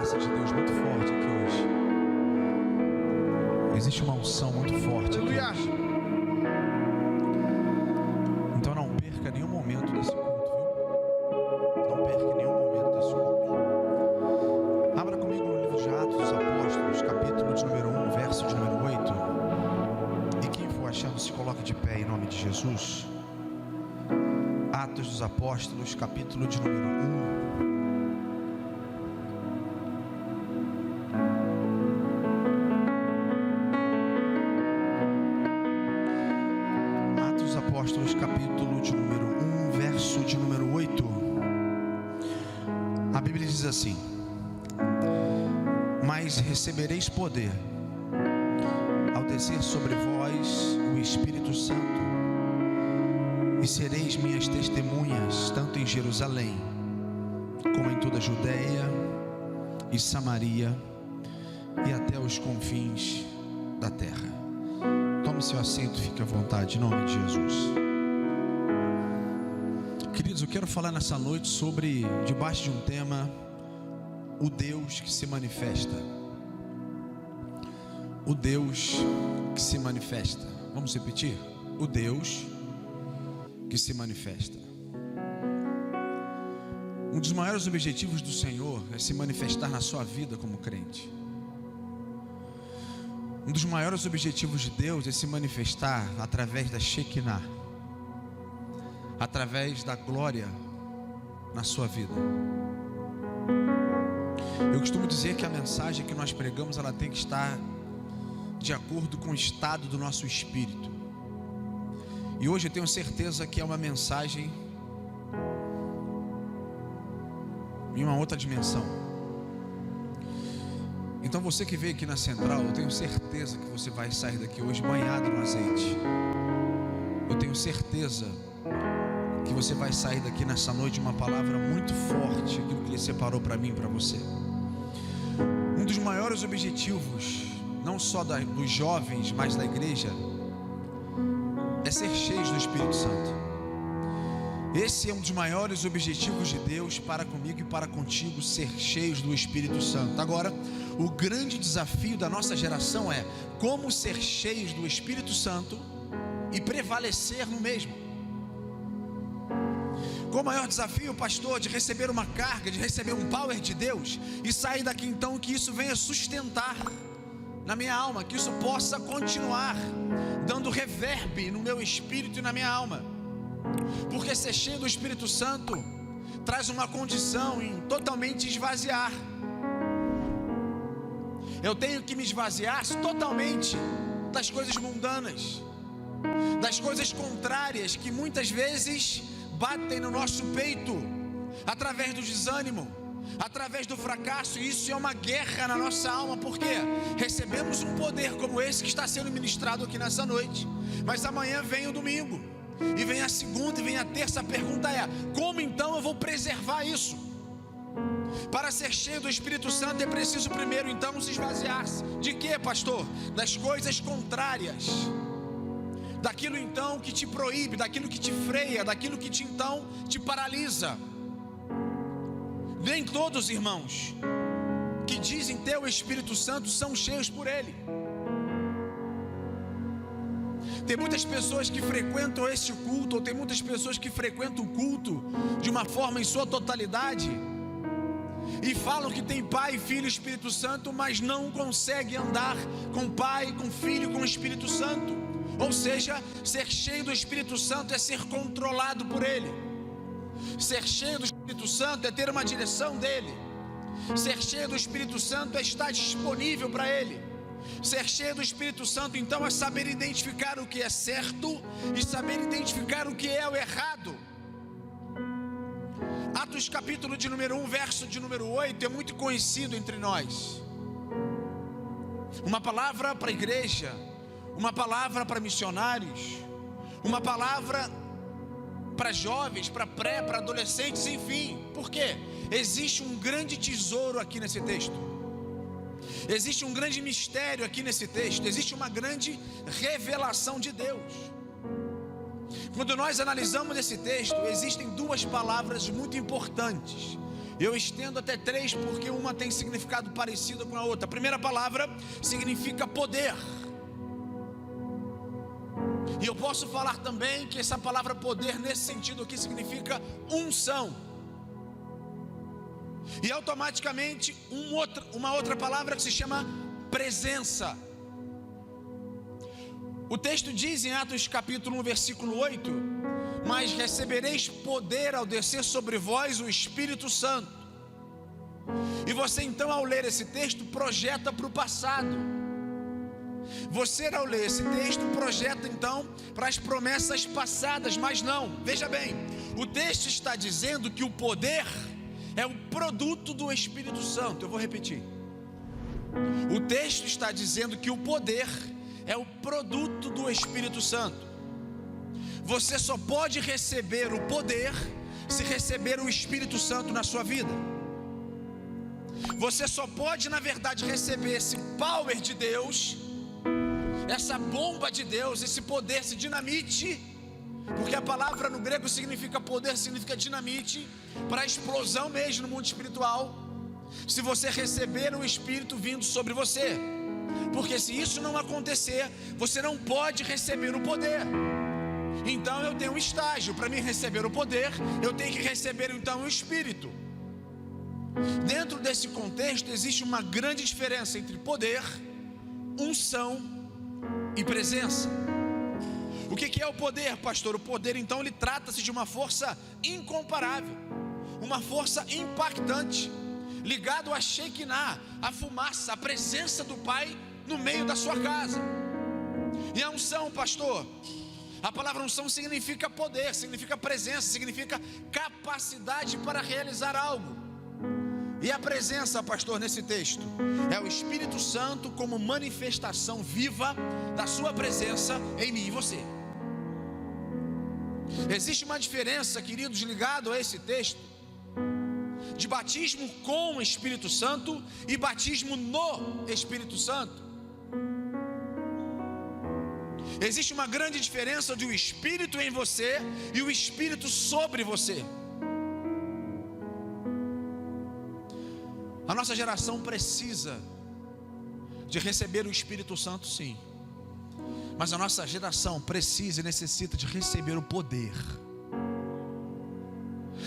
presença de Deus muito forte aqui hoje. Existe uma unção muito forte aqui hoje. Então não perca nenhum momento desse culto, viu? Não perca nenhum momento desse culto. Abra comigo no livro de Atos dos Apóstolos, capítulo de número 1, verso de número 8. E quem for achando, se coloque de pé em nome de Jesus. Atos dos Apóstolos, capítulo de número 1. Apóstolos, capítulo de número 1, verso de número 8. A Bíblia diz assim: mas recebereis poder ao descer sobre vós o Espírito Santo, e sereis minhas testemunhas, tanto em Jerusalém, como em toda a Judeia e Samaria, e até os confins da terra. Tome seu assento, fique à vontade, em nome de Jesus. Queridos, eu quero falar nessa noite sobre, debaixo de um tema, o Deus que se manifesta. O Deus que se manifesta. Vamos repetir? O Deus que se manifesta. Um dos maiores objetivos do Senhor é se manifestar na sua vida como crente. Um dos maiores objetivos de Deus é se manifestar através da Shekinah, através da glória na sua vida. Eu costumo dizer que a mensagem que nós pregamos, ela tem que estar de acordo com o estado do nosso espírito. E hoje eu tenho certeza que é uma mensagem em uma outra dimensão. Então você que veio aqui na Central, eu tenho certeza que você vai sair daqui hoje banhado no azeite. Eu tenho certeza que você vai sair daqui nessa noite uma palavra muito forte, aquilo que Ele separou para mim e para você. Um dos maiores objetivos, não só dos jovens, mas da igreja, é ser cheios do Espírito Santo. Esse é um dos maiores objetivos de Deus para comigo e para contigo, ser cheios do Espírito Santo. Agora, o grande desafio da nossa geração é como ser cheios do Espírito Santo e prevalecer no mesmo. Qual o maior desafio, pastor? De receber uma carga, de receber um power de Deus e sair daqui então que isso venha sustentar na minha alma, que isso possa continuar dando reverb no meu espírito e na minha alma. Porque ser cheio do Espírito Santo traz uma condição em totalmente esvaziar. Eu tenho que me esvaziar totalmente das coisas mundanas, das coisas contrárias que muitas vezes batem no nosso peito, através do desânimo, através do fracasso. E isso é uma guerra na nossa alma, porque recebemos um poder como esse que está sendo ministrado aqui nessa noite, mas amanhã vem o domingo, e vem a segunda, e vem a terça. A pergunta é: como então eu vou preservar isso? Para ser cheio do Espírito Santo é preciso primeiro então se esvaziar-se. De quê, pastor? Das coisas contrárias, daquilo então que te proíbe, daquilo que te freia, daquilo que te paralisa. Nem todos, irmãos, que dizem ter o Espírito Santo são cheios por Ele. Tem muitas pessoas que frequentam este culto, ou tem muitas pessoas que frequentam o culto de uma forma em sua totalidade, e falam que tem Pai, Filho e Espírito Santo, mas não conseguem andar com Pai, com Filho, com o Espírito Santo. Ou seja, ser cheio do Espírito Santo é ser controlado por Ele. Ser cheio do Espírito Santo é ter uma direção dEle. Ser cheio do Espírito Santo é estar disponível para Ele. Ser cheio do Espírito Santo então é saber identificar o que é certo e saber identificar o que é o errado. Atos capítulo de número 1, verso de número 8 é muito conhecido entre nós. Uma palavra para a igreja, uma palavra para missionários, uma palavra para jovens, para pré, para adolescentes, enfim. Por quê? Existe um grande tesouro aqui nesse texto. Existe um grande mistério aqui nesse texto. Existe uma grande revelação de Deus. Quando nós analisamos esse texto, existem duas palavras muito importantes Eu estendo até 3 porque uma tem significado parecido com a outra. A primeira palavra significa poder. E eu posso falar também que essa palavra poder nesse sentido aqui significa unção. E automaticamente uma outra palavra que se chama presença. O texto diz em Atos capítulo 1 versículo 8: mas recebereis poder ao descer sobre vós o Espírito Santo. E você então, ao ler esse texto, projeta para o passado. Você, ao ler esse texto, projeta então para as promessas passadas. Mas não, veja bem, o texto está dizendo que o poder é o produto do Espírito Santo. Eu vou repetir. O texto está dizendo que o poder é o produto do Espírito Santo. Você só pode receber o poder se receber o Espírito Santo na sua vida. Você só pode, na verdade, receber esse power de Deus, essa bomba de Deus, esse poder, esse dinamite, porque a palavra no grego significa poder, significa dinamite, para a explosão mesmo no mundo espiritual, se você receber o Espírito vindo sobre você. Porque se isso não acontecer, você não pode receber o poder. Então eu tenho um estágio. Para mim receber o poder, eu tenho que receber então o Espírito. Dentro desse contexto existe uma grande diferença entre poder, unção e presença. O que é o poder, pastor? O poder então ele trata-se de uma força incomparável, uma força impactante, ligado a Shekinah, a fumaça, a presença do Pai no meio da sua casa. E a unção, pastor, a palavra unção significa poder, significa presença, significa capacidade para realizar algo. E a presença, pastor, nesse texto é o Espírito Santo como manifestação viva da sua presença em mim e você. Existe uma diferença, queridos, ligado a esse texto, de batismo com o Espírito Santo e batismo no Espírito Santo. Existe uma grande diferença de o Espírito em você e o Espírito sobre você. A nossa geração precisa de receber o Espírito Santo, sim, mas a nossa geração precisa e necessita de receber o poder.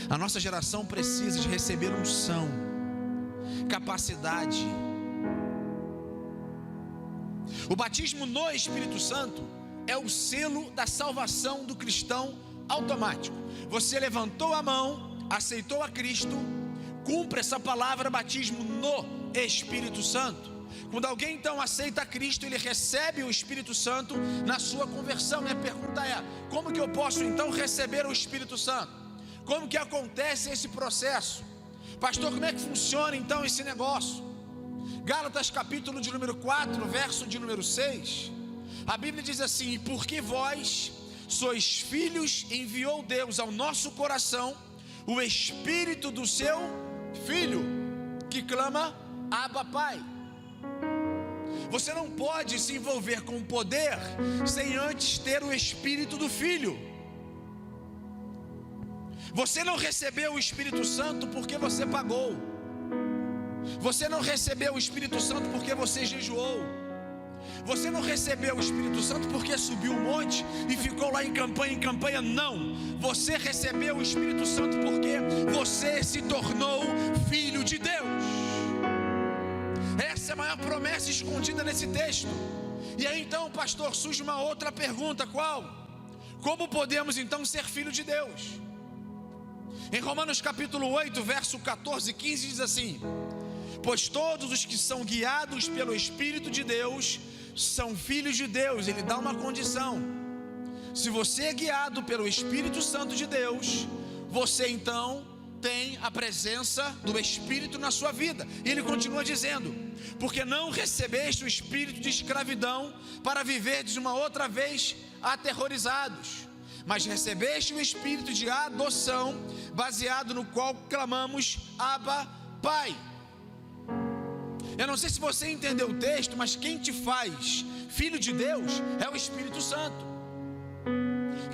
A nossa geração precisa de receber unção, capacidade. O batismo no Espírito Santo é o selo da salvação do cristão automático. Você levantou a mão, aceitou a Cristo, cumpre essa palavra batismo no Espírito Santo. Quando alguém então aceita Cristo, ele recebe o Espírito Santo na sua conversão. Minha pergunta é: como que eu posso então receber o Espírito Santo? Como que acontece esse processo? Pastor, como é que funciona então esse negócio? Gálatas capítulo de número 4, verso de número 6, a Bíblia diz assim: porque vós sois filhos, enviou Deus ao nosso coração o Espírito do seu Filho, que clama, Abba, Pai. Você não pode se envolver com o poder sem antes ter o Espírito do Filho. Você não recebeu o Espírito Santo porque você pagou. Você não recebeu o Espírito Santo porque você jejuou. Você não recebeu o Espírito Santo porque subiu um monte e ficou lá em campanha, não. Você recebeu o Espírito Santo porque você se tornou filho de Deus. Essa é a maior promessa escondida nesse texto. E aí então, pastor, surge uma outra pergunta: qual? Como podemos então ser filho de Deus? Em Romanos capítulo 8, verso 14 e 15 diz assim: pois todos os que são guiados pelo Espírito de Deus são filhos de Deus. Ele dá uma condição: se você é guiado pelo Espírito Santo de Deus, você então tem a presença do Espírito na sua vida. E ele continua dizendo: porque não recebeste o espírito de escravidão para viverdes uma outra vez aterrorizados, mas recebeste o espírito de adoção, baseado no qual clamamos, Abba, Pai. Eu não sei se você entendeu o texto, mas quem te faz filho de Deus é o Espírito Santo.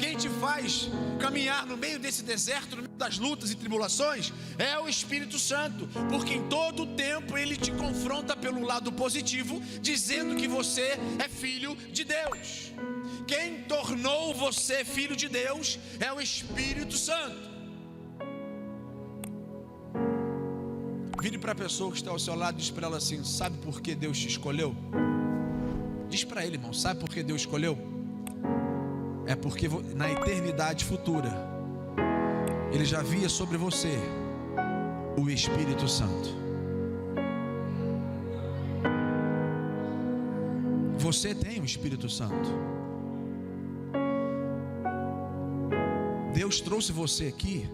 Quem te faz faz caminhar no meio desse deserto, no meio das lutas e tribulações, é o Espírito Santo, porque em todo o tempo ele te confronta pelo lado positivo, dizendo que você é filho de Deus. Quem tornou você filho de Deus é o Espírito Santo. Vire para a pessoa que está ao seu lado e diz para ela assim: sabe por que Deus te escolheu? Diz para ele, irmão, sabe por que Deus escolheu? É porque na eternidade futura Ele já via sobre você o Espírito Santo. Você tem o Espírito Santo. Deus trouxe você aqui,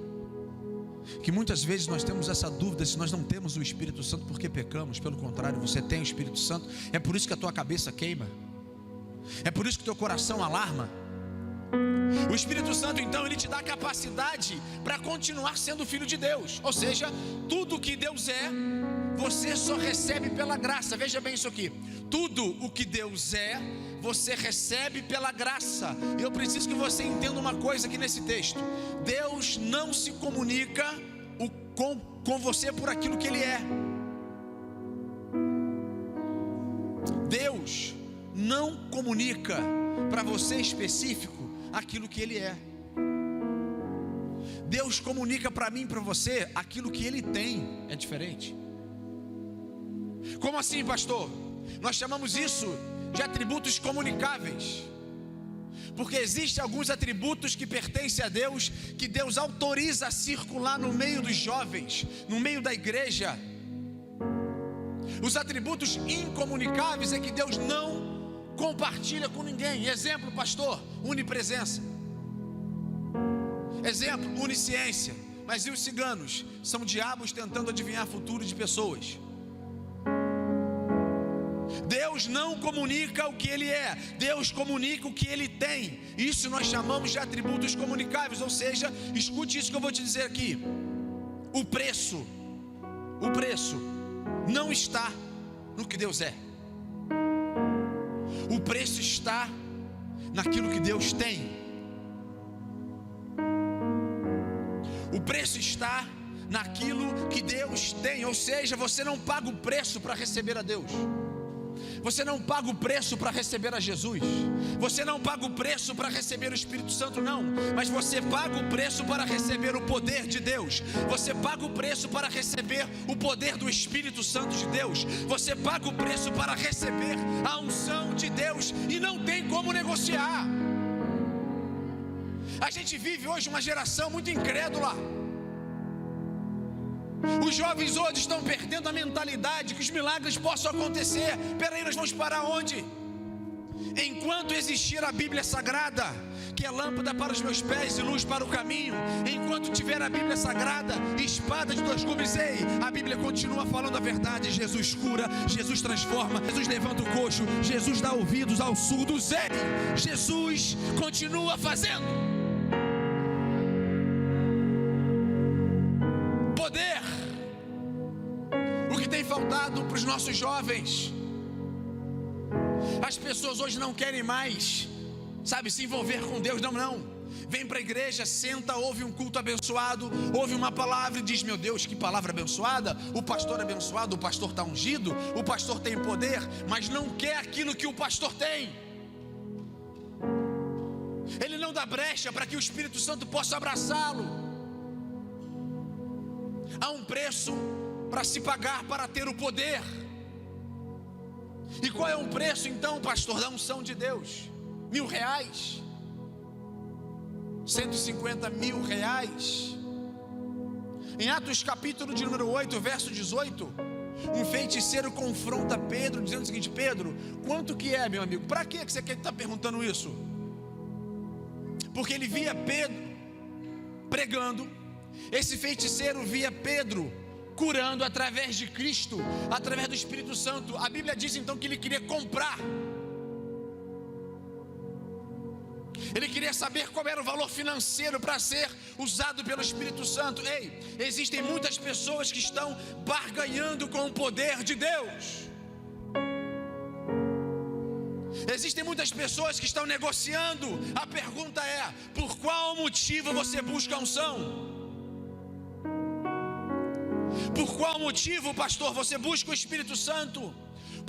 que muitas vezes nós temos essa dúvida se nós não temos o Espírito Santo porque pecamos. Pelo contrário, você tem o Espírito Santo. É por isso que a tua cabeça queima, é por isso que o teu coração alarma. O Espírito Santo então ele te dá capacidade para continuar sendo filho de Deus. Ou seja, tudo que Deus é, você só recebe pela graça. Veja bem isso aqui: tudo o que Deus é, você recebe pela graça. E eu preciso que você entenda uma coisa aqui nesse texto: Deus não se comunica com você por aquilo que Ele é. Deus não comunica para você específico aquilo que Ele é. Deus comunica para mim e para você aquilo que Ele tem. É diferente. Como assim, pastor? Nós chamamos isso de atributos comunicáveis, porque existem alguns atributos que pertencem a Deus, que Deus autoriza a circular no meio dos jovens, no meio da igreja. Os atributos incomunicáveis é que Deus não compartilha com ninguém. Exemplo, pastor, onipresença. Exemplo, onisciência. Mas e os ciganos? São diabos tentando adivinhar o futuro de pessoas. Deus não comunica o que Ele é, Deus comunica o que Ele tem. Isso nós chamamos de atributos comunicáveis. Ou seja, escute isso que eu vou te dizer aqui: o preço não está no que Deus é. O preço está naquilo que Deus tem. O preço está naquilo que Deus tem. Ou seja, você não paga o preço para receber a Deus. Você não paga o preço para receber a Jesus. Você não paga o preço para receber o Espírito Santo, não. Mas você paga o preço para receber o poder de Deus. Você paga o preço para receber o poder do Espírito Santo de Deus. Você paga o preço para receber a unção de Deus. E não tem como negociar. A gente vive hoje uma geração muito incrédula. Os jovens hoje estão perdendo a mentalidade que os milagres possam acontecer. Peraí, nós vamos parar onde? Enquanto existir a Bíblia Sagrada, que é lâmpada para os meus pés e luz para o caminho, enquanto tiver a Bíblia Sagrada, espada de dois gumes, ei, a Bíblia continua falando a verdade. Jesus cura, Jesus transforma, Jesus levanta o coxo, Jesus dá ouvidos aos surdos, ei, Jesus continua fazendo. Poder. O que tem faltado para os nossos jovens? As pessoas hoje não querem mais, sabe, se envolver com Deus. Não. Vem para a igreja, senta, ouve um culto abençoado, ouve uma palavra e diz: meu Deus, que palavra abençoada. O pastor é abençoado, o pastor está ungido, o pastor tem poder, mas não quer aquilo que o pastor tem. Ele não dá brecha para que o Espírito Santo possa abraçá-lo. Há um preço para se pagar para ter o poder. E qual é o preço então, pastor, da unção de Deus? R$1.000? 150 mil reais? Em Atos capítulo de número 8, verso 18, um feiticeiro confronta Pedro, dizendo o seguinte: Pedro, quanto que é, meu amigo? Para que você quer estar perguntando isso? Porque ele via Pedro pregando. Esse feiticeiro via Pedro curando através de Cristo, através do Espírito Santo. A Bíblia diz então que ele queria comprar. Ele queria saber qual era o valor financeiro para ser usado pelo Espírito Santo. Ei, existem muitas pessoas que estão barganhando com o poder de Deus. Existem muitas pessoas que estão negociando. A pergunta é: por qual motivo você busca a unção? Por qual motivo, pastor, você busca o Espírito Santo?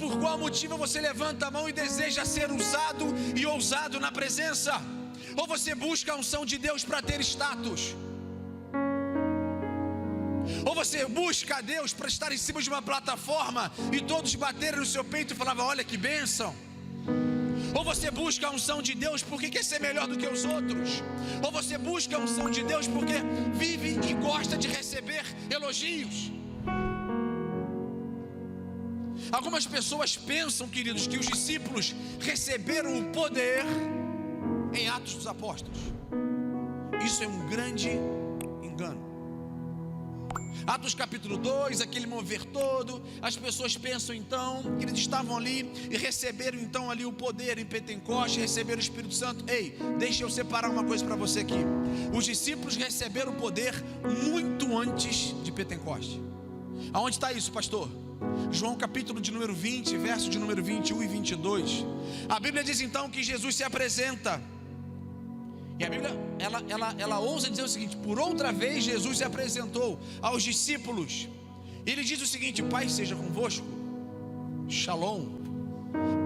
Por qual motivo você levanta a mão e deseja ser usado e ousado na presença? Ou você busca a unção de Deus para ter status? Ou você busca a Deus para estar em cima de uma plataforma e todos baterem no seu peito e falavam: olha que bênção? Ou você busca a unção de Deus porque quer ser melhor do que os outros? Ou você busca a unção de Deus porque vive e gosta de receber elogios? Algumas pessoas pensam, queridos, que os discípulos receberam o poder em Atos dos Apóstolos. Isso é um grande engano. Atos capítulo 2, aquele mover todo, as pessoas pensam então que eles estavam ali e receberam então ali o poder em Pentecoste, receberam o Espírito Santo. Ei, deixa eu separar uma coisa para você aqui. Os discípulos receberam o poder muito antes de Pentecoste. Aonde está isso, pastor? João capítulo de número 20, verso de número 21 e 22. A Bíblia diz então que Jesus se apresenta. E a Bíblia, ela ousa dizer o seguinte: por outra vez Jesus se apresentou aos discípulos. Ele diz o seguinte: paz seja convosco, shalom,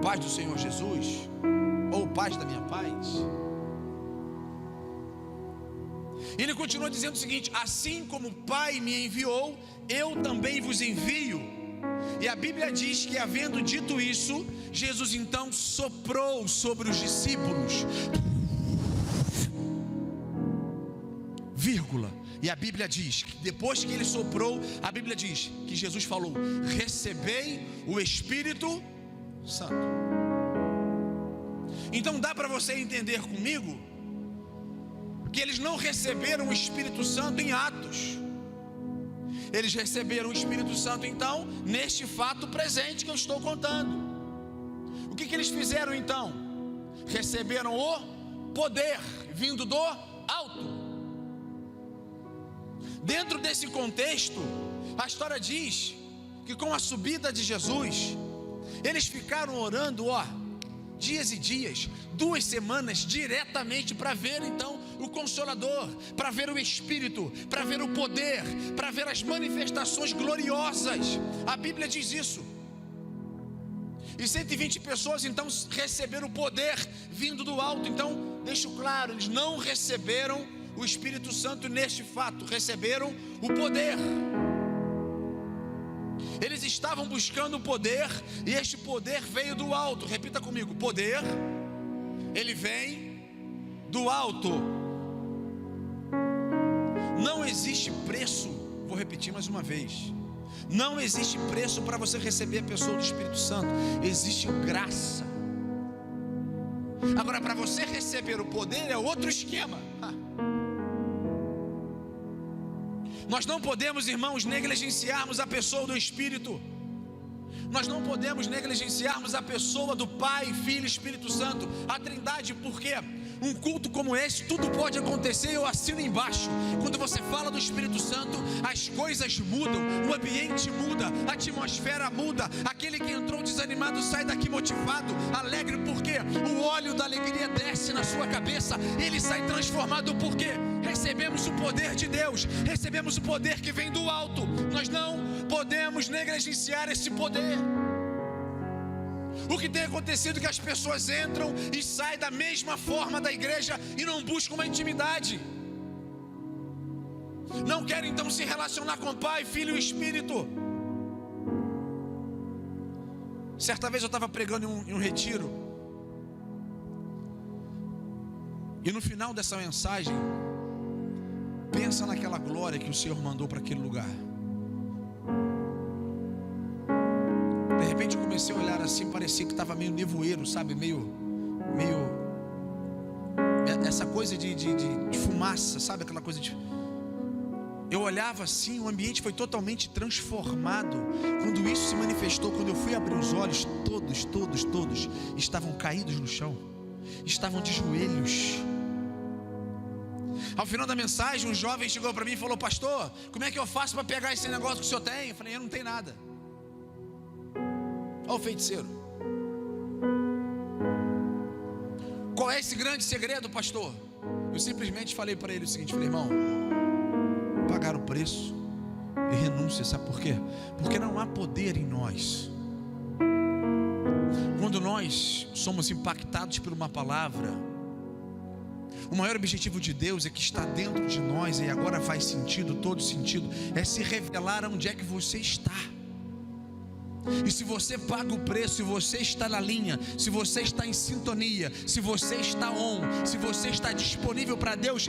paz do Senhor Jesus, ou paz da minha paz. Ele continua dizendo o seguinte: assim como o Pai me enviou, eu também vos envio. E a Bíblia diz que, havendo dito isso, Jesus então soprou sobre os discípulos, vírgula. E a Bíblia diz que depois que ele soprou, a Bíblia diz que Jesus falou: recebei o Espírito Santo. Então dá para você entender comigo que eles não receberam o Espírito Santo em Atos. Eles receberam o Espírito Santo então neste fato presente que eu estou contando. O que eles fizeram então? Receberam o poder vindo do alto. Dentro desse contexto, a história diz que com a subida de Jesus, eles ficaram orando, dias e dias, 2 semanas diretamente para ver então o Consolador, para ver o Espírito, para ver o poder, para ver as manifestações gloriosas. A Bíblia diz isso. E 120 pessoas então receberam o poder vindo do alto. Então, deixo claro, eles não receberam o Espírito Santo neste fato, receberam o poder. Eles estavam buscando o poder, e este poder veio do alto. Repita comigo: poder, ele vem do alto. Não existe preço, vou repetir mais uma vez, não existe preço para você receber a pessoa do Espírito Santo, existe graça. Agora, para você receber o poder é outro esquema. Nós não podemos, irmãos, negligenciarmos a pessoa do Espírito. Nós não podemos negligenciarmos a pessoa do Pai, Filho e Espírito Santo, a Trindade, porque um culto como esse, tudo pode acontecer. Eu assino embaixo. Quando você fala do Espírito Santo, as coisas mudam, o ambiente muda, a atmosfera muda. Aquele que entrou desanimado sai daqui motivado, alegre, porque o óleo da alegria desce na sua cabeça. Ele sai transformado porque recebemos o poder de Deus, recebemos o poder que vem do alto. Nós não podemos negligenciar esse poder. O que tem acontecido é que as pessoas entram e saem da mesma forma da igreja e não buscam uma intimidade. Não querem então se relacionar com o Pai, Filho e Espírito. Certa vez eu estava pregando em um retiro, e no final dessa mensagem, pensa naquela glória que o Senhor mandou para aquele lugar. De repente eu comecei a olhar assim, parecia que estava meio nevoeiro, sabe? Meio essa coisa de fumaça, sabe? Aquela coisa de... Eu olhava assim, o ambiente foi totalmente transformado. Quando isso se manifestou, quando eu fui abrir os olhos, todos estavam caídos no chão, estavam de joelhos. Ao final da mensagem, um jovem chegou para mim e falou: pastor, como é que eu faço para pegar esse negócio que o senhor tem? Eu falei: eu não tenho nada. Olha o feiticeiro. é esse grande segredo, pastor? Eu simplesmente falei para ele o seguinte, falei, irmão, pagar o preço e renúncia, sabe por quê? Porque não há poder em nós. Quando nós somos impactados por uma palavra, o maior objetivo de Deus é que está dentro de nós, e agora faz sentido, todo sentido, é se revelar onde é que você está. E se você paga o preço, se você está na linha, se você está em sintonia, se você está on, se você está disponível para Deus,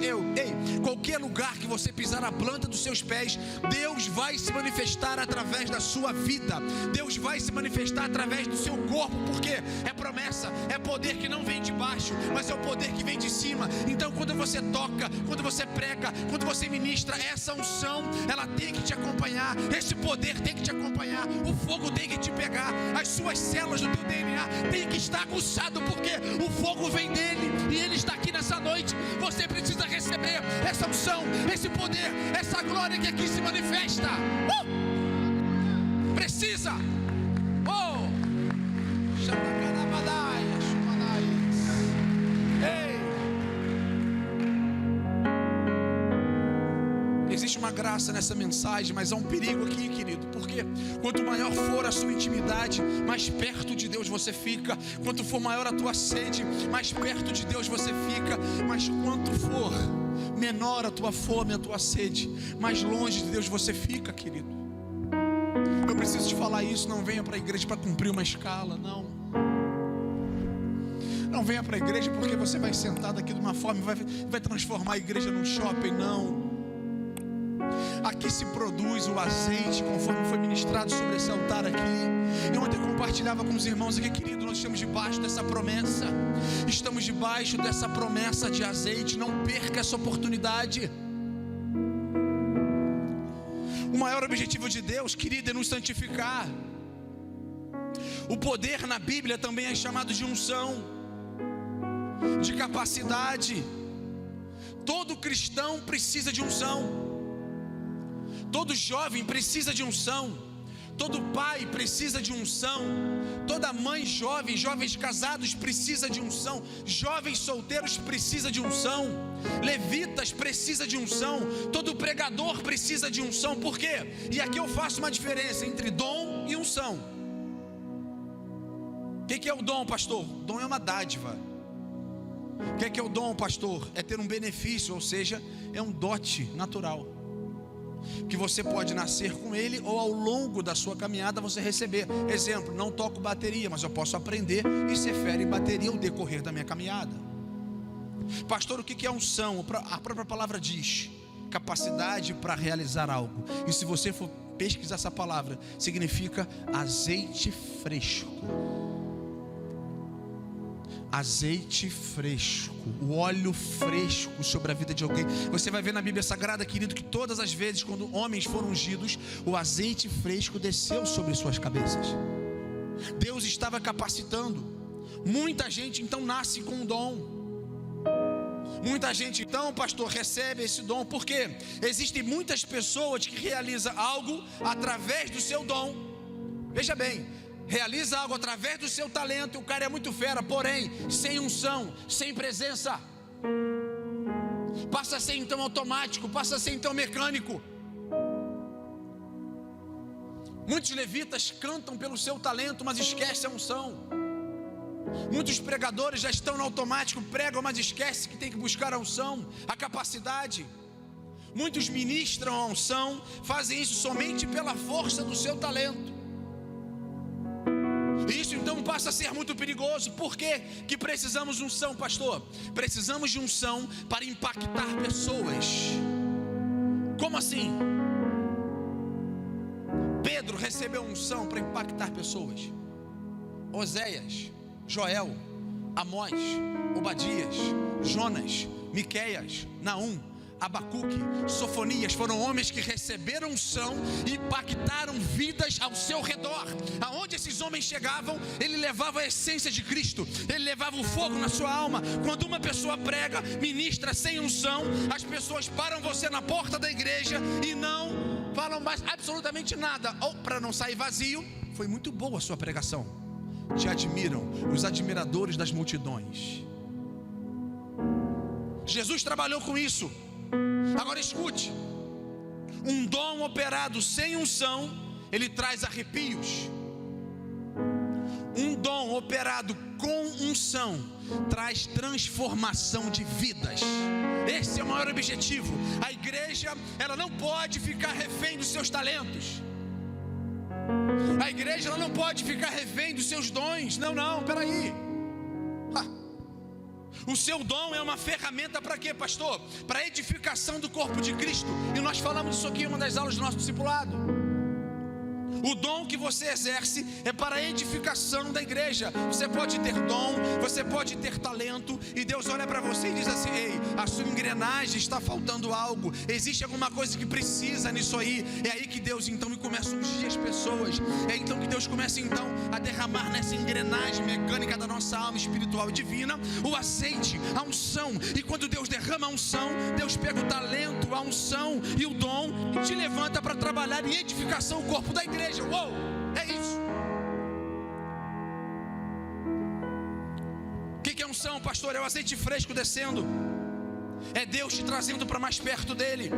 qualquer lugar que você pisar na planta dos seus pés, Deus vai se manifestar através da sua vida, Deus vai se manifestar através do seu corpo, porque é promessa, é poder que não vem de baixo, mas é o poder que vem de cima. Então quando você toca, quando você prega, quando você ministra, essa unção, ela tem que te acompanhar, esse poder tem que te acompanhar, o fogo tem que te pegar, as suas células do teu DNA tem que estar aguçado, porque o fogo vem dele, e ele está aqui nessa noite. Você precisa receber essa unção, esse poder, essa glória que aqui se manifesta. Precisa. Existe uma graça nessa mensagem, mas há um perigo aqui, querido, porque quanto maior for a sua intimidade, mais perto de Deus você fica. Quanto for maior a tua sede, mais perto de Deus você fica. Mas quanto for menor a tua fome, a tua sede, mais longe de Deus você fica, querido. Eu preciso te falar isso. Não venha para a igreja para cumprir uma escala, não. Não venha para a igreja porque você vai sentar daqui de uma forma e vai transformar a igreja num shopping, não. Aqui se produz o azeite, conforme foi ministrado sobre esse altar aqui. Eu ontem compartilhava com os irmãos aqui, querido, nós estamos debaixo dessa promessa. Estamos debaixo dessa promessa de azeite. Não perca essa oportunidade. O maior objetivo de Deus, querido, é nos santificar. O poder na Bíblia também é chamado de unção, de capacidade. Todo cristão precisa de unção. Todo jovem precisa de unção. Todo pai precisa de unção. Toda mãe jovem, jovens casados precisa de unção. Jovens solteiros precisa de unção. Levitas precisa de unção. Todo pregador precisa de unção. Por quê? E aqui eu faço uma diferença entre dom e unção. O que é o dom, pastor? Dom é uma dádiva. O que é o dom, pastor? É ter um benefício, ou seja, é um dote natural, que você pode nascer com ele, ou ao longo da sua caminhada você receber. Exemplo, não toco bateria, mas eu posso aprender e ser fera em bateria ao decorrer da minha caminhada. Pastor, o que é unção? A própria palavra diz: capacidade para realizar algo. E se você for pesquisar essa palavra, significa azeite fresco. Azeite fresco, o óleo fresco sobre a vida de alguém. Você vai ver na Bíblia Sagrada, querido, que todas as vezes quando homens foram ungidos, o azeite fresco desceu sobre suas cabeças. Deus estava capacitando. Muita gente então nasce com um dom. Muita gente então, pastor, recebe esse dom. Por quê? Existem muitas pessoas que realizam algo através do seu dom. Veja bem, realiza algo através do seu talento, o cara é muito fera, porém sem unção, sem presença, passa a ser então automático, passa a ser então mecânico. Muitos levitas cantam pelo seu talento, mas esquecem a unção. Muitos pregadores já estão no automático, pregam, mas esquecem que tem que buscar a unção, a capacidade. Muitos ministram a unção, fazem isso somente pela força do seu talento. Isso então passa a ser muito perigoso. Por quê que precisamos de unção, pastor? Precisamos de unção para impactar pessoas. Como assim? Pedro recebeu unção para impactar pessoas. Oséias, Joel, Amós, Obadias, Jonas, Miqueias, Naum, Abacuque, Sofonias foram homens que receberam unção e impactaram vidas ao seu redor. Aonde esses homens chegavam, ele levava a essência de Cristo, ele levava o fogo na sua alma. Quando uma pessoa prega, ministra sem unção, as pessoas param você na porta da igreja e não falam mais absolutamente nada, ou para não sair vazio: foi muito boa a sua pregação. Te admiram, os admiradores das multidões. Jesus trabalhou com isso. Agora escute: um dom operado sem unção, ele traz arrepios. Um dom operado com unção traz transformação de vidas. Esse é o maior objetivo. A igreja, ela não pode ficar refém dos seus talentos. A igreja, ela não pode ficar refém dos seus dons. Não, peraí. O seu dom é uma ferramenta para quê, pastor? Para a edificação do corpo de Cristo. E nós falamos isso aqui em uma das aulas do nosso discipulado. O dom que você exerce é para a edificação da igreja. Você pode ter dom, você pode ter talento, e Deus olha para você e diz assim: ei, a sua engrenagem está faltando algo, existe alguma coisa que precisa nisso aí. É aí que Deus então começa a ungir as pessoas. É então que Deus começa então a derramar nessa engrenagem mecânica da nossa alma espiritual e divina o azeite, a unção. E quando Deus derrama a unção, Deus pega o talento, a unção e o dom e te levanta para trabalhar em edificação o corpo da igreja. Uou, é isso. O que é unção, pastor? É o azeite fresco descendo. É Deus te trazendo para mais perto dele.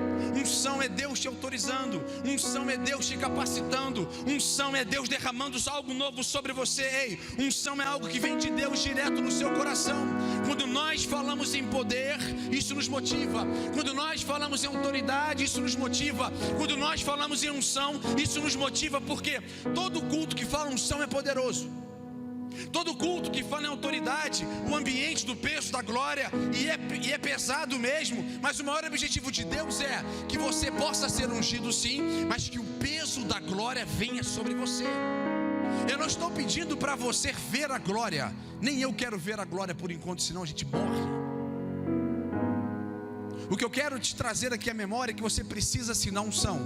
Unção é Deus te autorizando. Unção é Deus te capacitando. Unção é Deus derramando algo novo sobre você. Ei, unção é algo que vem de Deus direto no seu coração. Quando nós falamos em poder, isso nos motiva. Quando nós falamos em autoridade, isso nos motiva. Quando nós falamos em unção, isso nos motiva, porque todo culto que fala unção é poderoso. Todo culto que fala em autoridade, o ambiente do peso da glória, e é pesado mesmo, mas o maior objetivo de Deus é que você possa ser ungido sim, mas que o peso da glória venha sobre você. Eu não estou pedindo para você ver a glória, nem eu quero ver a glória por enquanto, senão a gente morre. O que eu quero te trazer aqui à memória é que você precisa assinar unção,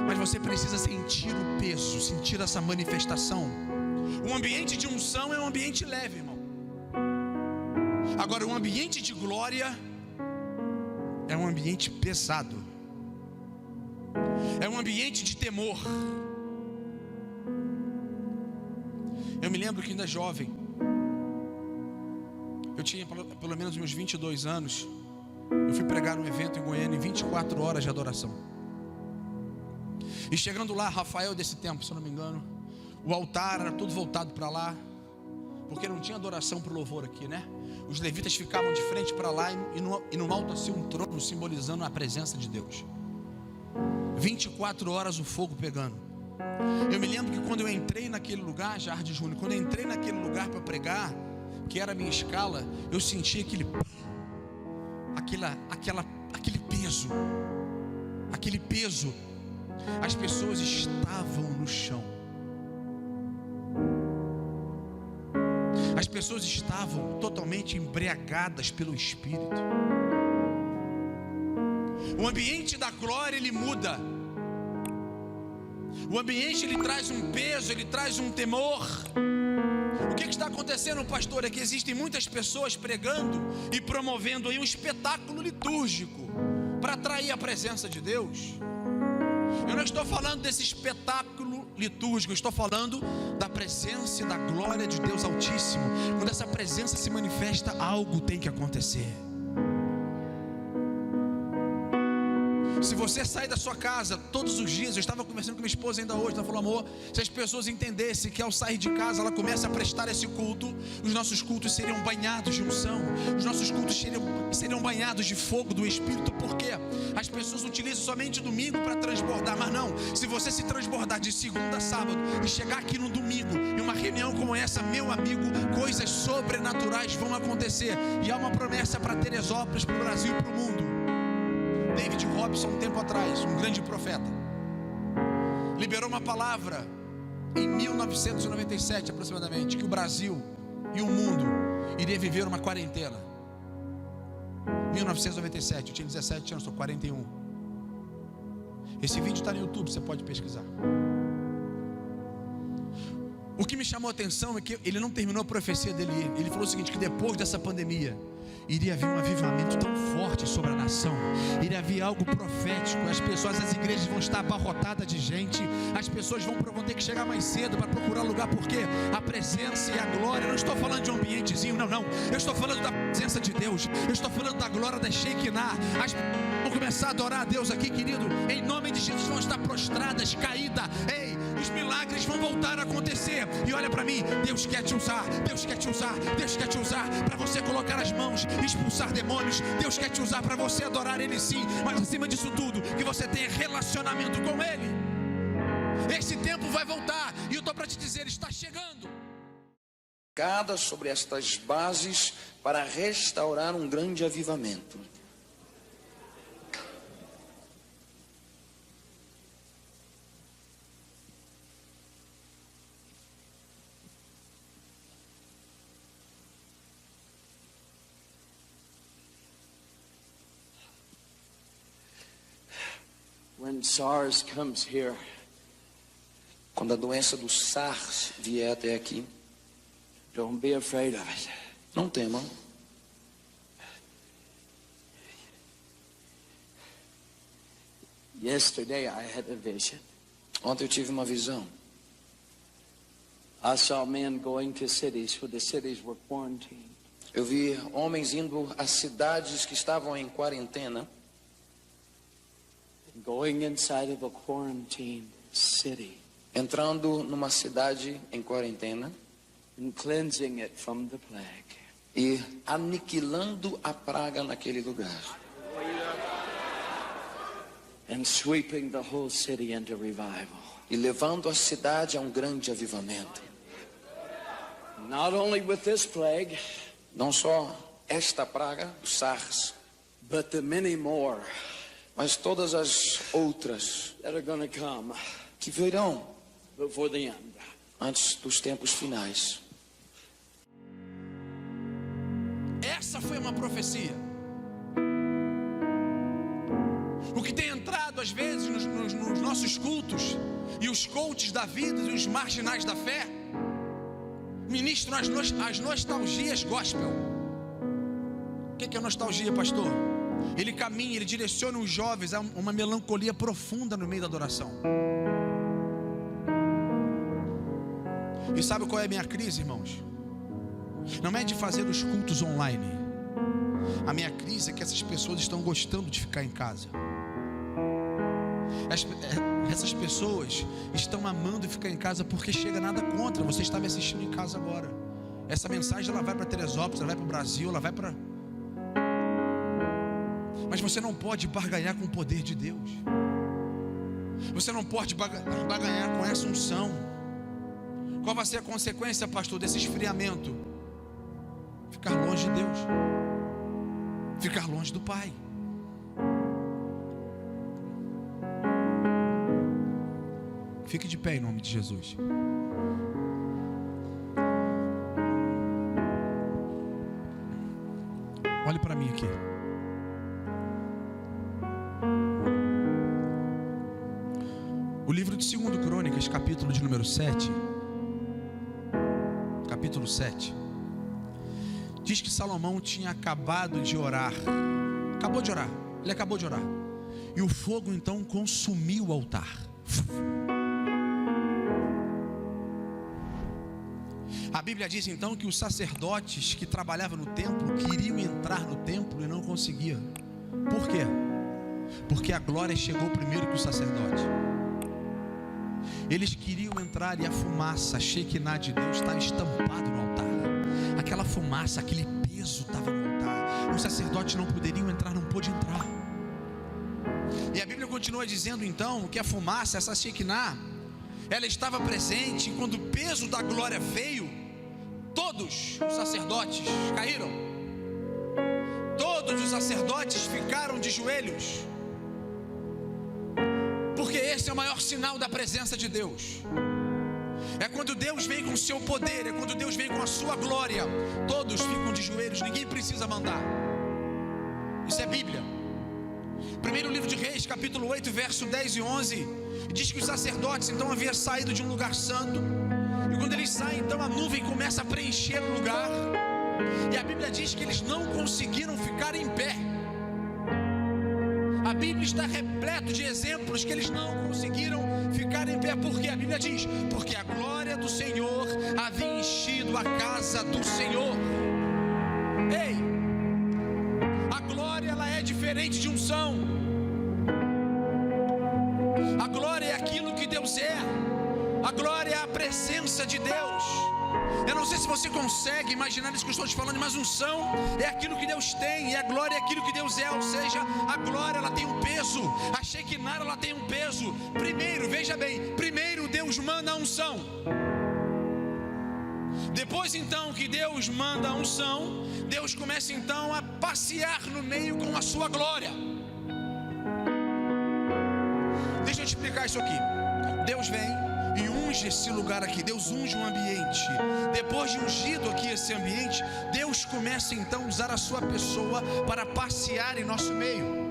mas você precisa sentir o peso, sentir essa manifestação. Um ambiente de unção é um ambiente leve, irmão. Agora, um ambiente de glória é um ambiente pesado. É um ambiente de temor. Eu me lembro que ainda jovem, eu tinha pelo menos meus 22 anos. Eu fui pregar um evento em Goiânia em 24 horas de adoração. E chegando lá, Rafael desse tempo, se eu não me engano, o altar era todo voltado para lá, porque não tinha adoração para o louvor aqui, né? Os levitas ficavam de frente para lá, e no alto assim um trono simbolizando a presença de Deus. 24 horas o fogo pegando. Eu me lembro que quando eu entrei naquele lugar, Jardim Júnior, quando eu entrei naquele lugar para pregar, que era a minha escala, eu senti aquele peso. As pessoas estavam no chão. As pessoas estavam totalmente embriagadas pelo Espírito. O ambiente da glória, ele muda. O ambiente, ele traz um peso, ele traz um temor. O que está acontecendo, pastor? É que existem muitas pessoas pregando e promovendo aí um espetáculo litúrgico para atrair a presença de Deus. Eu não estou falando desse espetáculo litúrgico, eu estou falando da presença e da glória de Deus Altíssimo. Quando essa presença se manifesta, algo tem que acontecer. Se você sair da sua casa todos os dias, eu estava conversando com minha esposa ainda hoje, ela falou: amor, se as pessoas entendessem que ao sair de casa ela começa a prestar esse culto, os nossos cultos seriam banhados de unção, os nossos cultos seriam banhados de fogo do Espírito, porque as pessoas utilizam somente domingo para transbordar, mas não, se você se transbordar de segunda a sábado e chegar aqui no domingo, em uma reunião como essa, meu amigo, coisas sobrenaturais vão acontecer, e há uma promessa para Teresópolis, para o Brasil e para o mundo. David Robson, um tempo atrás, um grande profeta, liberou uma palavra em 1997 aproximadamente, que o Brasil e o mundo iria viver uma quarentena. 1997, eu tinha 17 anos, estou 41. Esse vídeo está no YouTube, você pode pesquisar. O que me chamou a atenção é que ele não terminou a profecia dele. Ele falou o seguinte, que depois dessa pandemia iria haver um avivamento tão forte sobre a nação, iria haver algo profético. As igrejas vão estar abarrotadas de gente, as pessoas vão ter que chegar mais cedo para procurar lugar, porque a presença e a glória, eu não estou falando de um ambientezinho, não, eu estou falando da presença de Deus, eu estou falando da glória da Shekinah. As pessoas vão começar a adorar a Deus aqui, querido, em nome de Jesus, vão estar prostradas, caídas. Ei, os milagres vão voltar a acontecer. E olha para mim, Deus quer te usar, Deus quer te usar, Deus quer te usar para você colocar as mãos, expulsar demônios. Deus quer te usar para você adorar Ele, sim, mas acima disso tudo, que você tenha relacionamento com Ele. Esse tempo vai voltar, e eu estou para te dizer, está chegando. Sobre estas bases para restaurar um grande avivamento. When SARS comes here, quando a doença do SARS vier até aqui, don't be afraid of it. Não temam. Yesterday I had a vision. Ontem eu tive uma visão. I saw men going to cities where the cities were quarantined. Eu vi homens indo a cidades que estavam em quarentena. Going inside of a quarantined city. Entrando numa cidade em quarentena. And cleansing it from the plague. E aniquilando a praga naquele lugar. And sweeping the whole city into revival. E levando a cidade a um grande avivamento. Not only with this plague, não só esta praga, o SARS, but the many more, mas todas as outras that are going to come que virão before the end. Antes dos tempos finais. Essa foi uma profecia. O que tem entrado às vezes nos nossos cultos, e os coaches da vida e os marginais da fé ministram as nostalgias gospel. O que é nostalgia, pastor? Ele caminha, ele direciona os jovens a uma melancolia profunda no meio da adoração. E sabe qual é a minha crise, irmãos? Não é de fazer os cultos online. A minha crise é que essas pessoas estão gostando de ficar em casa. Essas pessoas estão amando ficar em casa porque chega nada contra. Você está me assistindo em casa agora. Essa mensagem ela vai para Teresópolis, ela vai para o Brasil, ela vai para... Mas você não pode barganhar com o poder de Deus. Você não pode barganhar com essa unção. Qual vai ser a consequência, pastor, desse esfriamento? Ficar longe de Deus. Ficar longe do Pai. Fique de pé em nome de Jesus. Olhe para mim aqui. O livro de 2 Crônicas, capítulo de número 7. Capítulo 7. Diz que Salomão tinha acabado de orar. Acabou de orar. Ele acabou de orar. E o fogo então consumiu o altar. A Bíblia diz então que os sacerdotes que trabalhavam no templo queriam entrar no templo e não conseguiam. Por quê? Porque a glória chegou primeiro que o sacerdote. Eles queriam entrar e a fumaça, a Shekinah de Deus estava estampado no altar. Aquela fumaça, aquele peso estava no altar. Os sacerdotes não poderiam entrar, não pôde entrar. E a Bíblia continua dizendo então que a fumaça, essa Shekinah, ela estava presente e quando o peso da glória veio, todos os sacerdotes caíram. Todos os sacerdotes ficaram de joelhos. Porque esse é o maior sinal da presença de Deus. É quando Deus vem com o seu poder, é quando Deus vem com a sua glória. Todos ficam de joelhos, ninguém precisa mandar. Isso é Bíblia. Primeiro livro de Reis, capítulo 8, verso 10 e 11. Diz que os sacerdotes então haviam saído de um lugar santo. E quando eles saem, então a nuvem começa a preencher o lugar. E a Bíblia diz que eles não conseguiram ficar em pé. A Bíblia está repleta de exemplos que eles não conseguiram ficar em pé. Porque a Bíblia diz: porque a glória do Senhor havia enchido a casa do Senhor. Ei, a glória, ela é diferente de unção. A glória é aquilo que Deus é. A glória é a presença de Deus. Eu não sei se você consegue imaginar isso que eu estou te falando, mas unção é aquilo que Deus tem, e a glória é aquilo que Deus é. Ou seja, a glória, ela tem um peso, a Shekinah, ela tem um peso. Primeiro, veja bem, primeiro Deus manda a unção. Depois então que Deus manda a unção, Deus começa então a passear no meio com a sua glória. Deixa eu te explicar isso aqui. Deus vem e unge esse lugar aqui. Deus unge um ambiente. Depois de ungido aqui esse ambiente, Deus começa então a usar a sua pessoa para passear em nosso meio.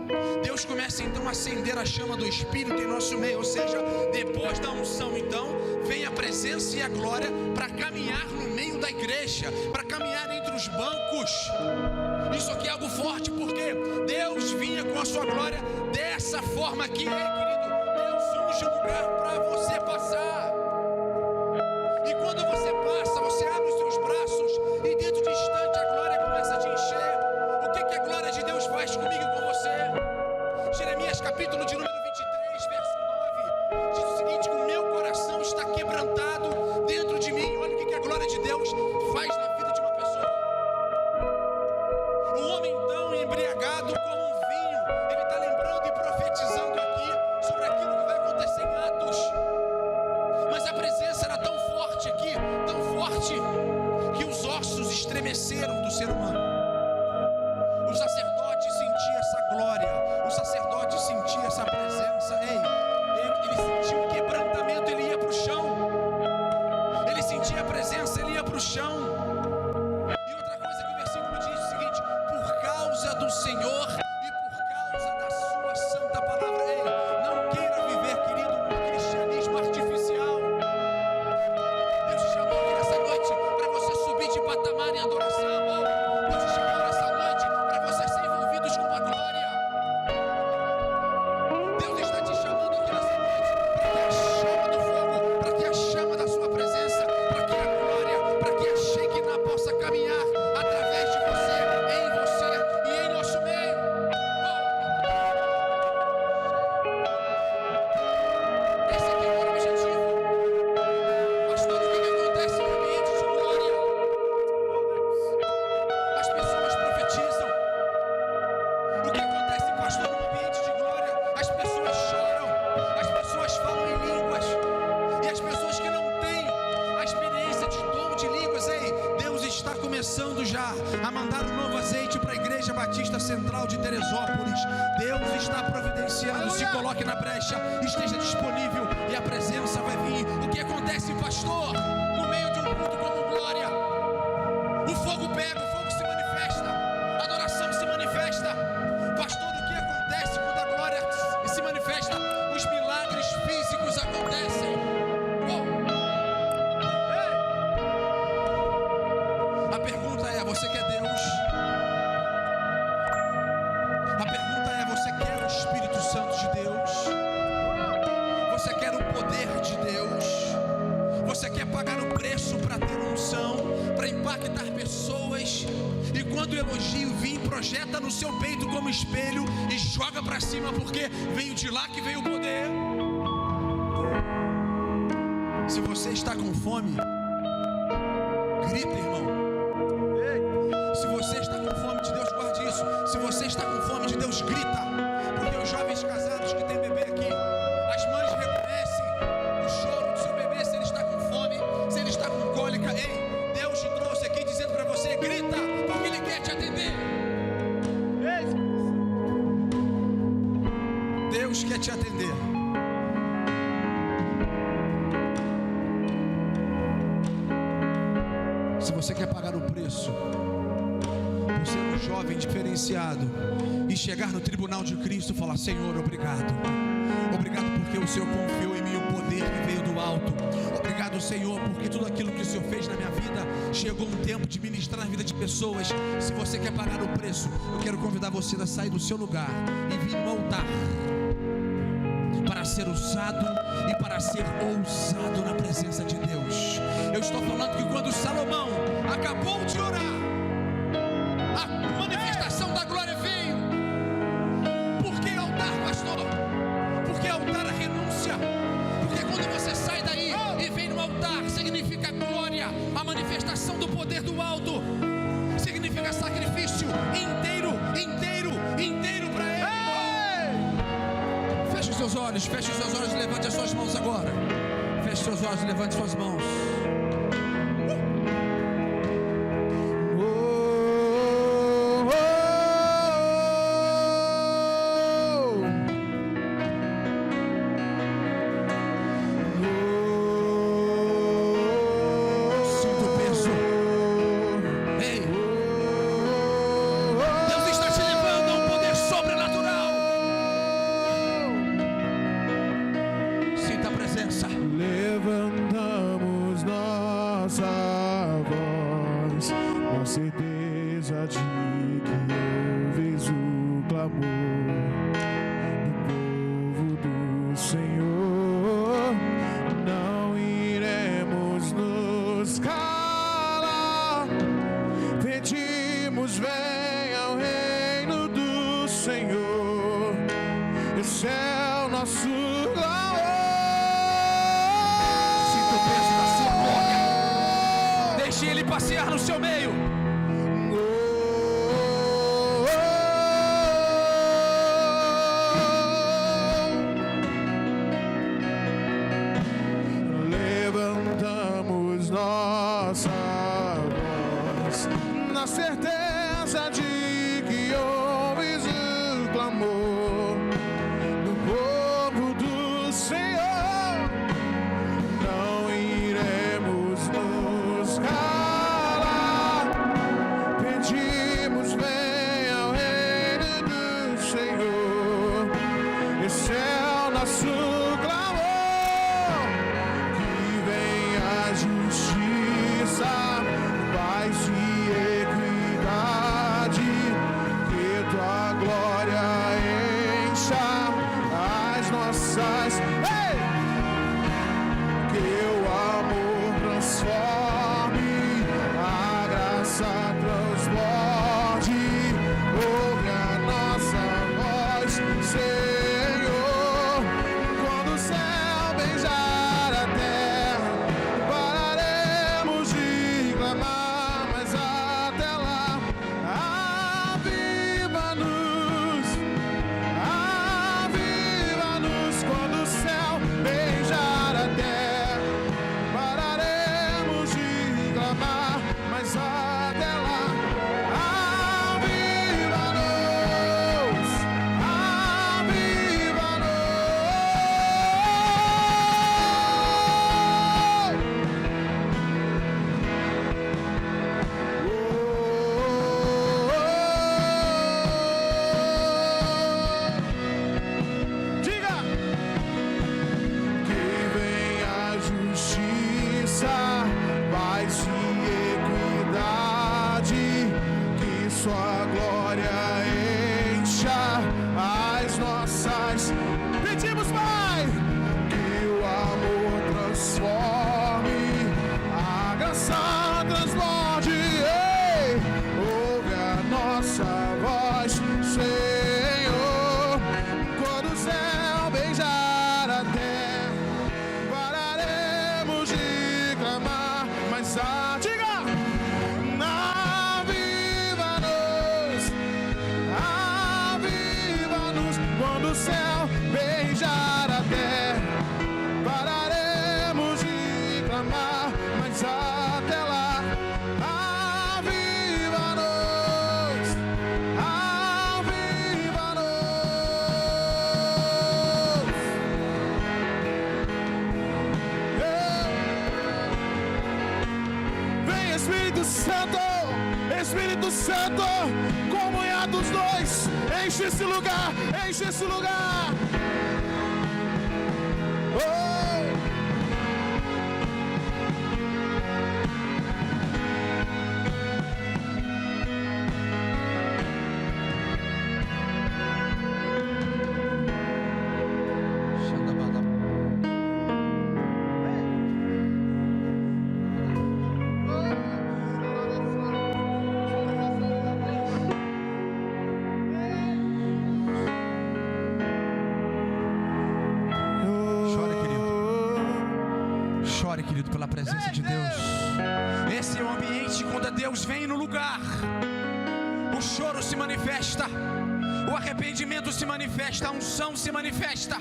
Deus começa então a acender a chama do Espírito em nosso meio. Ou seja, depois da unção então vem a presença e a glória para caminhar no meio da igreja, para caminhar entre os bancos. Isso aqui é algo forte, porque Deus vinha com a sua glória dessa forma aqui, querido. Deus unge o lugar para você passar. E quando você passa, você abre os seus braços e dentro de instante a glória começa a te encher. O que a glória de Deus faz comigo e com você? Jeremias capítulo de número 23, verso 9, diz o seguinte: o meu coração está quebrantado dentro de mim. Olha o que a glória de Deus faz na vida de uma pessoa. O homem então embriagado como um vinho, ele está lembrando e profetizando aqui sobre aquilo que vai acontecer em Atos. Mas a presença era tão forte aqui, tão forte, que os ossos estremeceram do ser humano. O sacerdote sentia essa glória, o sacerdote sentia essa presença. Ele sentia o quebrantamento, ele ia para o chão. Ele sentia a presença, ele ia para o chão. E outra coisa que o versículo diz é o seguinte: por causa do Senhor e por causa da sua santa palavra. Não queira viver, querido, um cristianismo artificial. Deus te chamou aqui nessa noite para você subir de patamar em adoração. Deus te chamou nessa noite para você ser envolvidos com a glória. Deus está te chamando aqui nessa noite para que a chama do fogo, para que a chama da sua presença, para que a glória, para que a Shekinah possa caminhar através de você e em nosso meio. Esse aqui é o objetivo. Pastor, o que acontece no ambiente de glória? As pessoas profetizam. O que acontece, pastor, no ambiente de glória? As pessoas choram, as pessoas falam em línguas. E as pessoas que não têm a experiência de dom de línguas, Deus está começando já a mandar um novo azeite para a Igreja Batista Central de Teresópolis. Deus está providenciando. Se coloque na brecha, esteja disponível e a presença vai vir. O que acontece, pastor, no meio de um culto como glória? O fogo pega, o fogo se manifesta, a adoração se manifesta. Pastor, o que acontece quando a glória se manifesta? Os milagres físicos acontecem. A pergunta é: você quer Deus? A pergunta é: você quer o Espírito Santo de Deus? Você quer o poder de Deus? Você quer pagar o preço para ter unção, para impactar pessoas? E quando o elogio vir, projeta no seu peito como espelho e joga para cima, porque veio de lá que veio o poder. Se você está com fome, grita, irmão. Se você está com fome de Deus, guarde isso. Se você está com fome de Deus, grita. Porque os jovens casados que têm bebê aqui, as mães reconhecem o choro do seu bebê, se ele está com fome, se ele está com cólica. Deus te trouxe aqui dizendo para você: grita, porque Ele quer te atender. Deus quer te atender. Se você quer pagar o preço por ser um jovem diferenciado e chegar no tribunal de Cristo e falar: Senhor, obrigado. Obrigado porque o Senhor confiou em mim o poder que veio do alto. Obrigado, Senhor, porque tudo aquilo que o Senhor fez na minha vida Chegou um tempo de ministrar na vida de pessoas. Se você quer pagar o preço, eu quero convidar você a sair do seu lugar e vir no altar para ser usado e para ser ousado na presença de Deus. Eu estou falando que quando Salomão acabou de orar, a manifestação da glória veio. Por que altar, pastor? Porque altar é renúncia. Porque quando você sai daí e vem no altar, significa glória, a manifestação do poder do alto, significa sacrifício inteiro para Ele. Feche os seus olhos, e levante as suas mãos agora. Feche os seus olhos e levante suas mãos. Levantamos nossa voz, com certeza de que ouves o clamor do povo do Senhor. Não iremos nos calar, pedimos, venha ao reino do Senhor. Esse é o nosso Ele passear no seu meio. Levantamos nossa voz na certeza de que ouves o clamor do povo do Senhor. Não iremos nos calar, pedimos, venha ao reino do Senhor. Esse é o nosso clamor, que venha a justiça, paz e equidade, que tua glória encha as nossas. Que o amor transforme, a graça transborde, ouve a nossa voz, Senhor. Quando o céu beijar a terra, pararemos de clamar, mas até lá, aviva-nos, aviva-nos. Quando o céu beijar a terra, pararemos de clamar, mas até lá, aviva-nos, aviva-nos. Diga! Que venha a justiça, paz e equidade, que sua glória encha as nossas. Pedimos, Pai, que o amor transforme, a graça transborde, ouve a nossa voz, Senhor. Quando o céu beijar a terra, pararemos de clamar, mas diga! Aviva-nos, aviva-nos. Quando o céu beijar a terra, pararemos de clamar, mas até lá, aviva-nos, aviva-nos. Vem Espírito Santo, Espírito Santo, comunhão dos dois, enche esse lugar, enche esse lugar. Oh! movido pela presença de Deus. Esse é o ambiente quando Deus vem no lugar. O choro se manifesta, o arrependimento se manifesta, a unção se manifesta.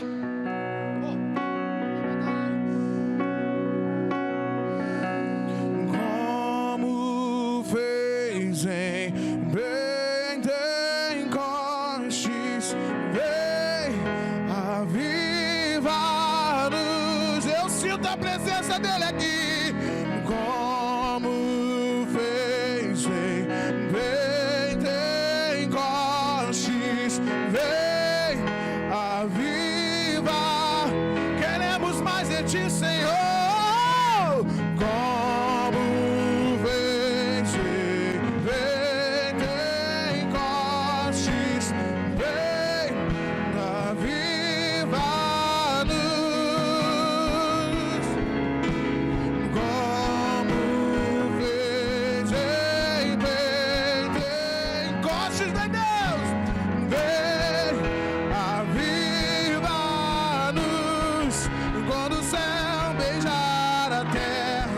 Como fez em Pentecostes, vem avivar-nos. Eu sinto a presença dele aqui. Como fez em Pentecostes, vem avivar. Queremos mais de ti, Senhor. Como fez em Pentecostes, vem avivar-nos. Como fez em Pentecostes, vem Deus, vem avivar-nos. Quando o céu beijar a terra,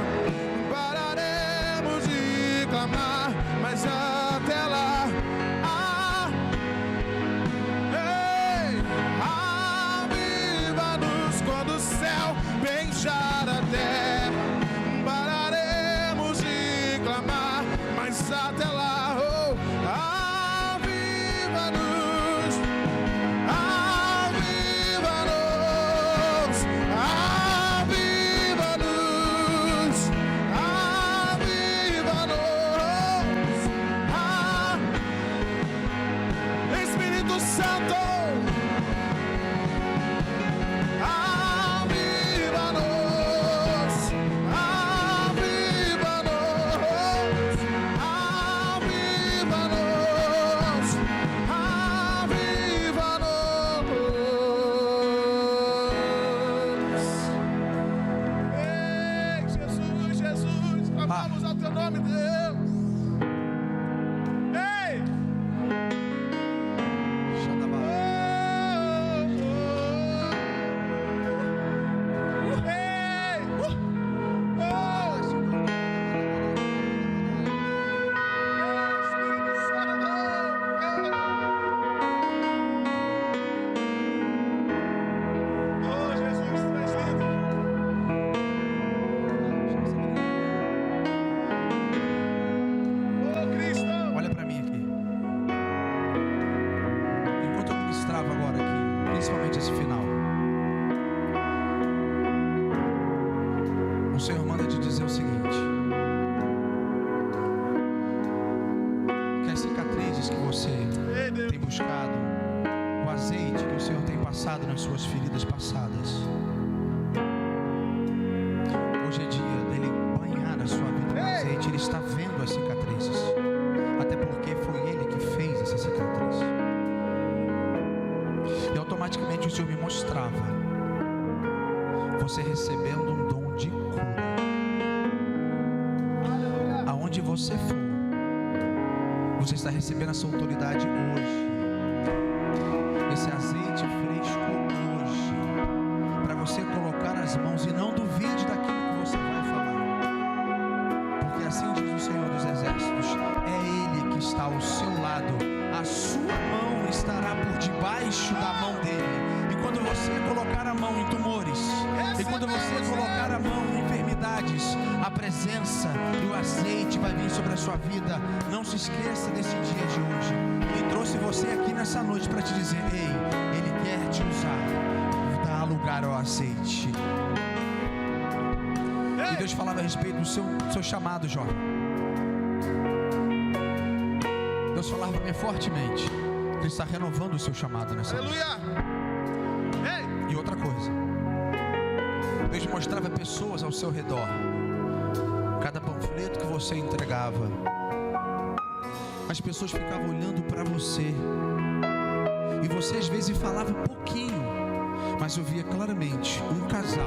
pararemos de clamar, mas até lá, aviva-nos. Quando o céu beijar a terra, pararemos de clamar, mas até lá, aviva-nos, aviva-nos, aviva-nos, aviva-nos, Espírito Santo, aviva-nos, aviva-nos, aviva-nos, aviva-nos. Ei, Jesus, Jesus, clamamos ao teu nome, Deus. Ei! Olha para mim aqui. Enquanto eu ministrava agora aqui, principalmente esse final, o Senhor manda te dizer o seguinte: que as cicatrizes que você tem buscado, o azeite que o Senhor tem passado nas suas feridas passadas, hoje é dia dele banhar a sua vida com azeite. Ele está vendo as cicatrizes, até porque foi ele que fez essa cicatriz. E automaticamente o Senhor me mostrava você recebendo um dom de cura. Aonde você for, você está recebendo essa autoridade hoje, esse azeite fresco hoje, para você colocar as mãos. E não duvide daquilo que você vai falar, porque assim diz o Senhor dos Exércitos: é Ele que está ao seu lado, a sua mão estará por debaixo da mão dele. E quando você colocar a mão em tumores, e quando você colocar a mão em enfermidades, a presença do azeite vai vir sobre a sua vida. Não se esqueça desse dia de hoje. Ele trouxe você aqui nessa noite para te dizer: ei, Ele quer te usar. Dá lugar ao azeite. E Deus falava a respeito do seu chamado, jovem. Deus falava para mim fortemente que Ele está renovando o seu chamado nessa noite. E outra coisa, Deus mostrava pessoas ao seu redor. Cada panfleto que você entregava, as pessoas ficavam olhando para você, e você às vezes falava pouquinho, mas eu via claramente um casal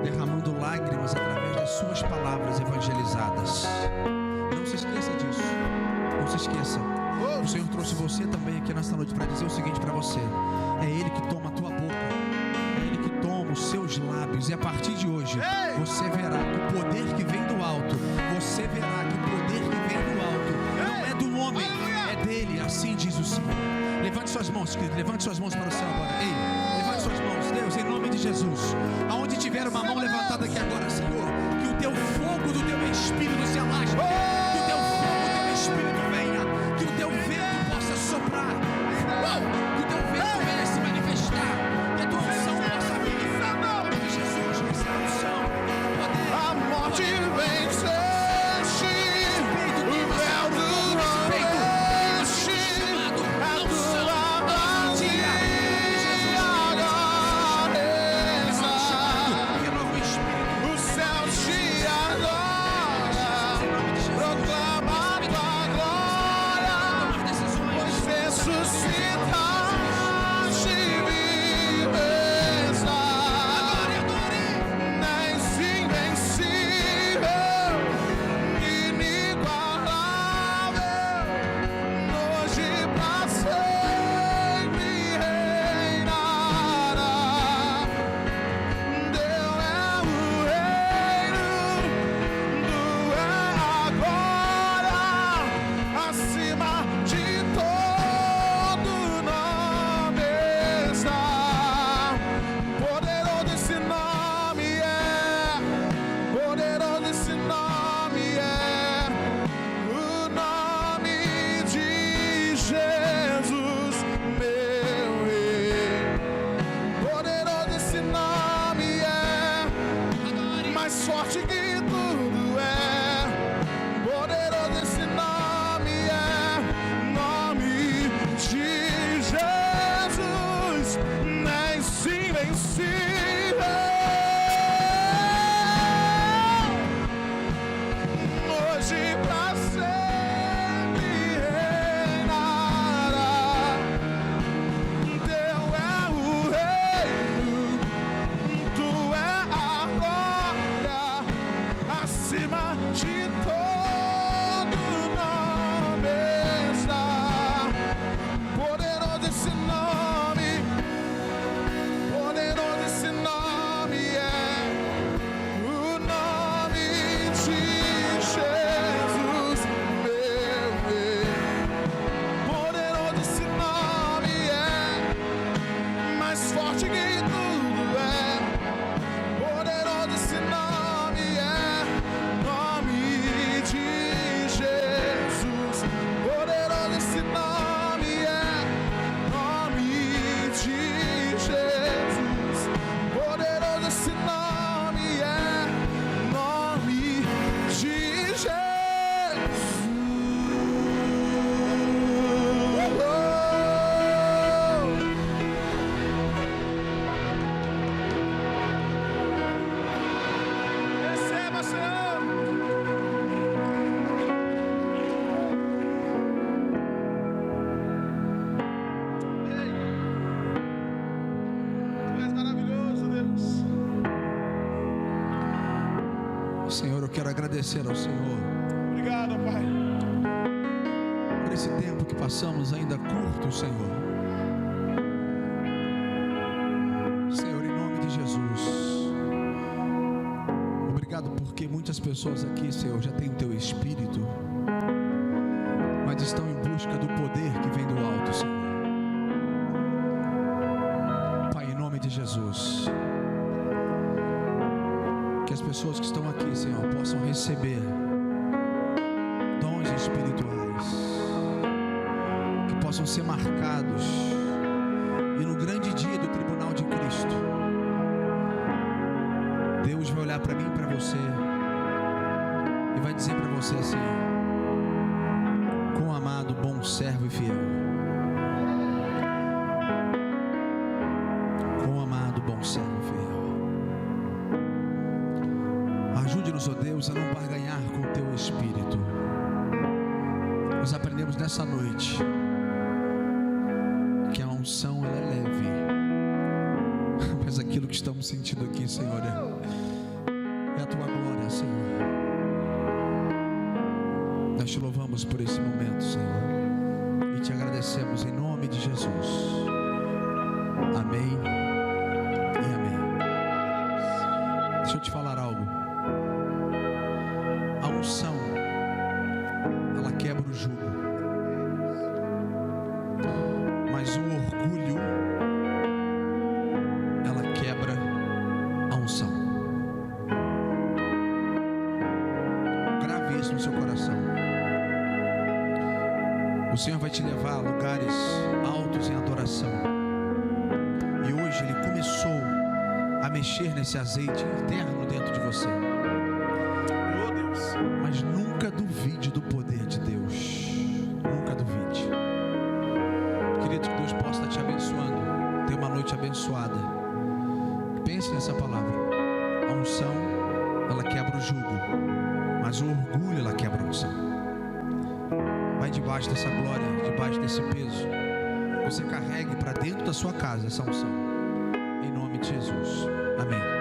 derramando lágrimas através das suas palavras evangelizadas. Não se esqueça disso. Não se esqueça. O Senhor trouxe você também aqui nesta noite para dizer o seguinte para você: é Ele que toma a tua boca, é Ele que toma o nos seus lábios. E a partir de hoje, você verá que o poder que vem do alto, você verá que o poder que vem do alto não é do homem, é dele. Assim diz o Senhor. Levante suas mãos, querido. Levante suas mãos para o céu agora. Ei, levante suas mãos, Deus, em nome de Jesus. Aonde tiver uma mão levantada aqui agora, Senhor, que o teu fogo do teu Espírito se alastre, que o teu fogo do teu Espírito venha, que o teu vento possa soprar, que o teu vento venha se manifestar, que a tua unção possa vir. Em nome de Jesus, receba a unção, poder, A morte venceste, o véu do oeste, a tua vazia agora está. renova o Espírito. O céu te adora, proclama a tua glória, Tomar decisões. pois ressuscitaste vivo está. És invencível, inigualável, hoje pra sempre reinará. Teu é o reino, tu é agora, acima de todo nome está. Poderoso esse nome é, poderoso esse nome é, o nome de Jesus, meu rei. Poderoso esse nome é, mais forte que tudo é. Poderoso esse nome é, nome de Jesus, és invencível, hoje pra sempre reinará. Teu é o reino, tu é agora, acima de todo nome está. Poderoso esse nome, poderoso esse nome é, o nome de Jesus, meu rei. Poderoso esse nome é, mais forte que tudo é. Poderoso esse nome é, nome de Jesus. Poderoso esse nome é, nome de Jesus. Poderoso esse nome é, nome de Jesus. Receba, Senhor. Ei. Tu és maravilhoso, Deus. Senhor, eu quero agradecer ao Senhor Obrigado, Pai. por esse tempo que passamos ainda curto, Senhor. Senhor, em nome de Jesus, obrigado porque muitas pessoas aqui, Senhor, já têm o Teu Espírito, mas estão em busca do poder que vem do alto, Senhor. Pai, em nome de Jesus, que as pessoas que estão aqui, Senhor, possam receber dons espirituais, que possam ser marcados, e no grande dia do tribunal de Cristo, Deus vai olhar para mim e para você e vai dizer para você assim: quão amado, bom servo e fiel. Quão amado, bom servo e fiel. Ajude-nos, ó Deus, a não barganhar com o Teu Espírito. Nós aprendemos nessa noite que a unção ela é leve, mas aquilo que estamos sentindo aqui, Senhor, é a Tua glória, Senhor. Nós Te louvamos por esse momento, Senhor, e Te agradecemos em nome de Jesus. Amém e amém. Deixa eu te falar algo. A unção, ela quebra o jugo, mas o orgulho, ela quebra a unção. Grave isso no seu coração. O Senhor vai te levar a lugares altos em adoração. E hoje Ele começou a mexer nesse azeite interno dentro de você. Meu Deus. Mas nunca duvide do poder de Deus. Nunca duvide. Querido, que Deus possa estar te abençoando. Tenha uma noite abençoada. Pense nessa palavra. A unção, ela quebra o jugo, mas o orgulho, ela quebra a unção. Vai debaixo dessa glória, debaixo desse peso. Você carregue para dentro da sua casa essa unção. Em nome de Jesus. Amém.